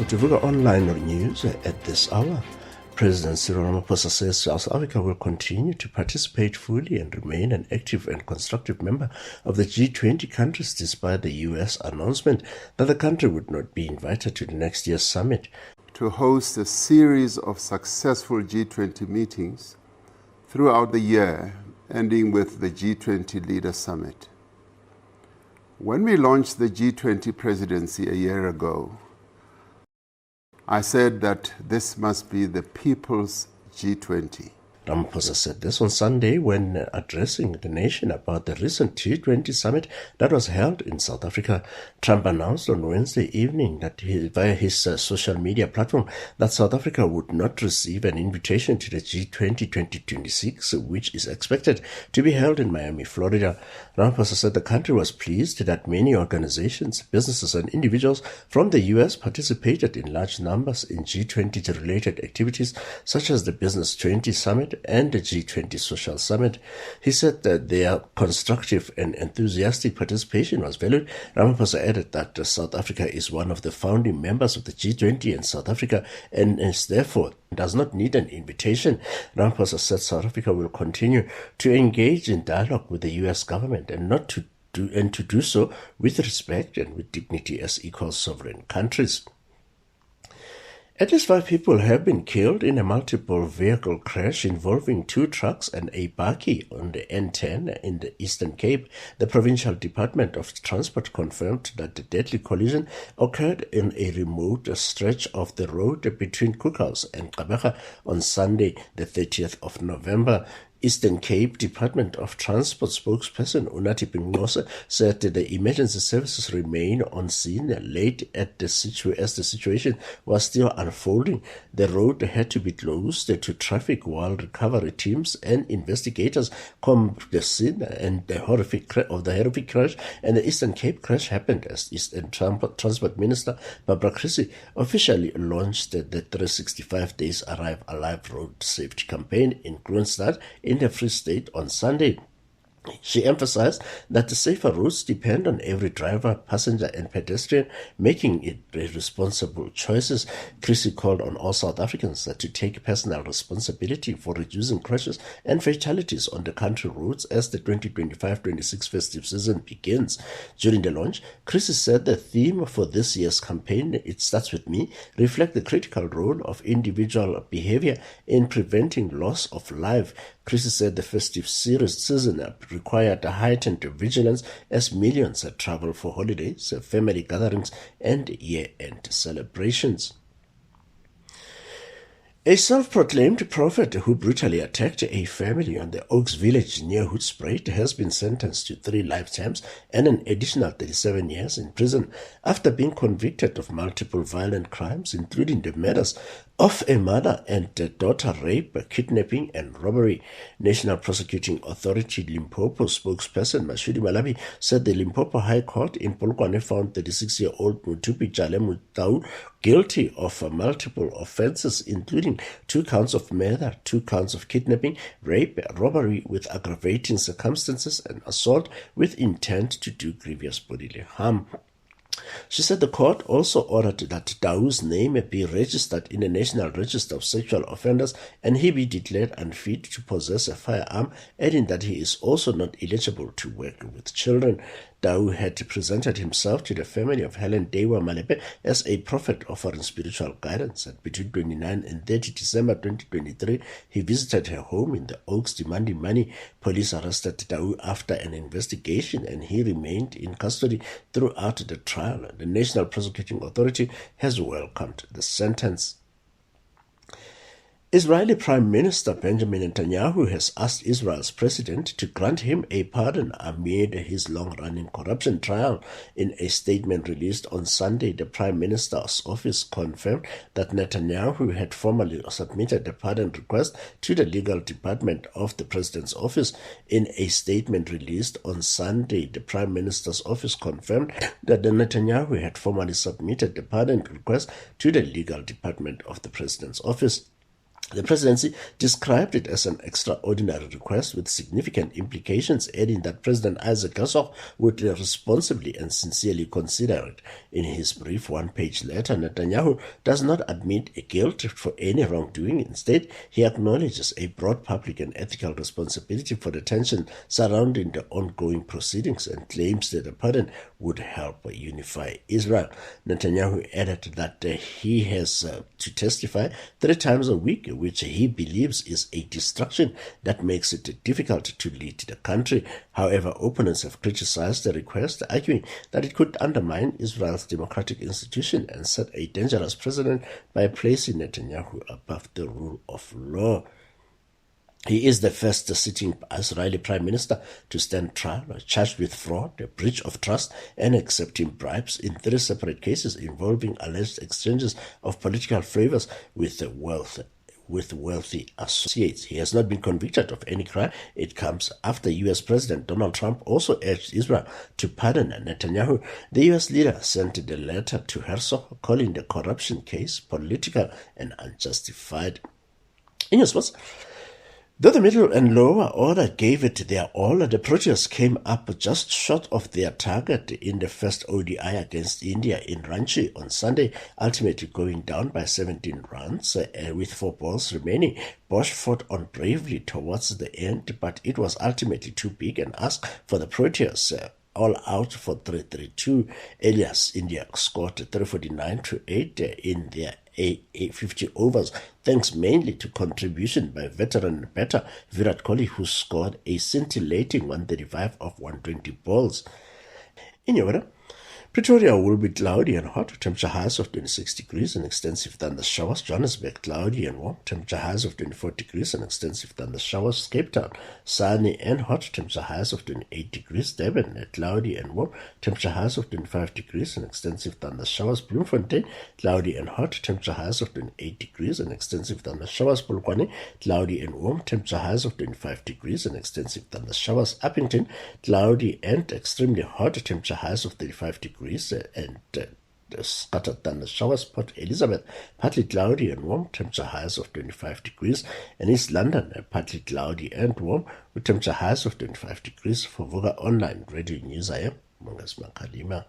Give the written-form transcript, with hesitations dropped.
to Vuka Online News at this hour. President Cyril Ramaphosa says South Africa will continue to participate fully and remain an active and constructive member of the G20 countries despite the US announcement that the country would not be invited to the next year's summit. To host a series of successful G20 meetings throughout the year, ending with the G20 Leader Summit. When we launched the G20 presidency a year ago, I said that this must be the people's G20. Ramaphosa said this on Sunday when addressing the nation about the recent G20 summit that was held in South Africa. Trump announced on Wednesday evening that via his social media platform that South Africa would not receive an invitation to the G20 2026, which is expected to be held in Miami, Florida. Ramaphosa said the country was pleased that many organizations, businesses and individuals from the US participated in large numbers in G20-related activities such as the Business 20 Summit and the G20 Social Summit. He said that their constructive and enthusiastic participation was valued. Ramaphosa added that South Africa is one of the founding members of the G20 and South Africa and is therefore does not need an invitation. Ramaphosa said South Africa will continue to engage in dialogue with the US government and to do so with respect and with dignity as equal sovereign countries. At least 5 people have been killed in a multiple vehicle crash involving 2 trucks and a bakkie on the N10 in the Eastern Cape. The Provincial Department of Transport confirmed that the deadly collision occurred in a remote stretch of the road between Cookhouse and Gqeberha on Sunday, the 30th of November. Eastern Cape Department of Transport spokesperson Unathi Pinqose said that the emergency services remain on scene late as the situation was still unfolding. The road had to be closed to traffic while recovery teams and investigators combed the scene and the horrific crash. And the Eastern Cape crash happened as Eastern Transport Minister Barbara Creecy officially launched the 365 Days Arrive Alive Road Safety campaign in Kroonstad in the Free State on Sunday. She emphasized that the safer roads depend on every driver, passenger and pedestrian making it responsible choices. Creecy called on all South Africans to take personal responsibility for reducing crashes and fatalities on the country roads as the 2025-26 festive season begins. During the launch, Creecy said the theme for this year's campaign, It Starts With Me, reflects the critical role of individual behavior in preventing loss of life. Creecy said the festive season required a heightened vigilance as millions travel for holidays, family gatherings, and year-end celebrations. A self-proclaimed prophet who brutally attacked a family on the Oaks village near Hoedspruit has been sentenced to 3 life terms and an additional 37 years in prison after being convicted of multiple violent crimes, including the murders of a mother and daughter, rape, kidnapping, and robbery. National Prosecuting Authority Limpopo spokesperson Mashudi Malabi said the Limpopo High Court in Polokwane found 36-year-old Mutupi Jale Mutau guilty of multiple offenses, including 2 counts of murder, 2 counts of kidnapping, rape, robbery with aggravating circumstances, and assault with intent to do grievous bodily harm. She said the court also ordered that Dau's name be registered in the National Register of Sexual Offenders and he be declared unfit to possess a firearm, adding that he is also not eligible to work with children. Dau had presented himself to the family of Helen Dewa Malepe as a prophet offering spiritual guidance. Between 29 and 30 December 2023, he visited her home in the Oaks demanding money. Police arrested Dau after an investigation and he remained in custody throughout the trial. The National Prosecuting Authority has welcomed the sentence. Israeli Prime Minister Benjamin Netanyahu has asked Israel's president to grant him a pardon amid his long-running corruption trial. In a statement released on Sunday, the Prime Minister's office confirmed that Netanyahu had formally submitted the pardon request to the legal department of the president's office. In a statement released on Sunday, the Prime Minister's office confirmed that Netanyahu had formally submitted the pardon request to the legal department of the president's office. The presidency described it as an extraordinary request with significant implications, adding that President Isaac Herzog would responsibly and sincerely consider it. In his brief one-page letter, Netanyahu does not admit a guilt for any wrongdoing. Instead, he acknowledges a broad public and ethical responsibility for the tension surrounding the ongoing proceedings and claims that a pardon would help unify Israel. Netanyahu added that he has to testify 3 times a week, which he believes is a distraction that makes it difficult to lead the country. However, opponents have criticized the request, arguing that it could undermine Israel's democratic institution and set a dangerous precedent by placing Netanyahu above the rule of law. He is the first sitting Israeli prime minister to stand trial, charged with fraud, breach of trust, and accepting bribes in 3 separate cases involving alleged exchanges of political favors with wealthy associates. He has not been convicted of any crime. It comes after U.S. President Donald Trump also urged Israel to pardon Netanyahu. The U.S. leader sent the letter to Herzog, calling the corruption case political and unjustified. In response, though the middle and lower order gave it their all, the Proteas came up just short of their target in the first ODI against India in Ranchi on Sunday, ultimately going down by 17 runs with 4 balls remaining. Bosch fought on bravely towards the end, but it was ultimately too big an ask for the Proteas. All out for 3-3-2. Elias India scored 349 to 8 in their 50 overs, thanks mainly to contribution by veteran batter Virat Kohli, who scored a scintillating 135 of 120 balls. In your weather, Pretoria will be cloudy and hot, temperature highs of 26 degrees and extensive thunder showers. Johannesburg, cloudy and warm, temperature highs of 24 degrees and extensive thunder showers. Cape Town, sunny and hot, temperature highs of 28 degrees. Durban, cloudy and warm, temperature highs of 25 degrees and extensive thunder showers. Bloemfontein, cloudy and hot, temperature highs of 28 degrees and extensive thunder showers. Polokwane, cloudy and warm, temperature highs of 25 degrees and extensive thunder showers. Uppington, cloudy and extremely hot, temperature highs of 35 degrees and scattered thunder showers. Port Elizabeth, partly cloudy and warm, temperature highs of 25 degrees. And East London, partly cloudy and warm, with temperature highs of 25 degrees. For Vuka Online Radio News, I am Mongas Makalima.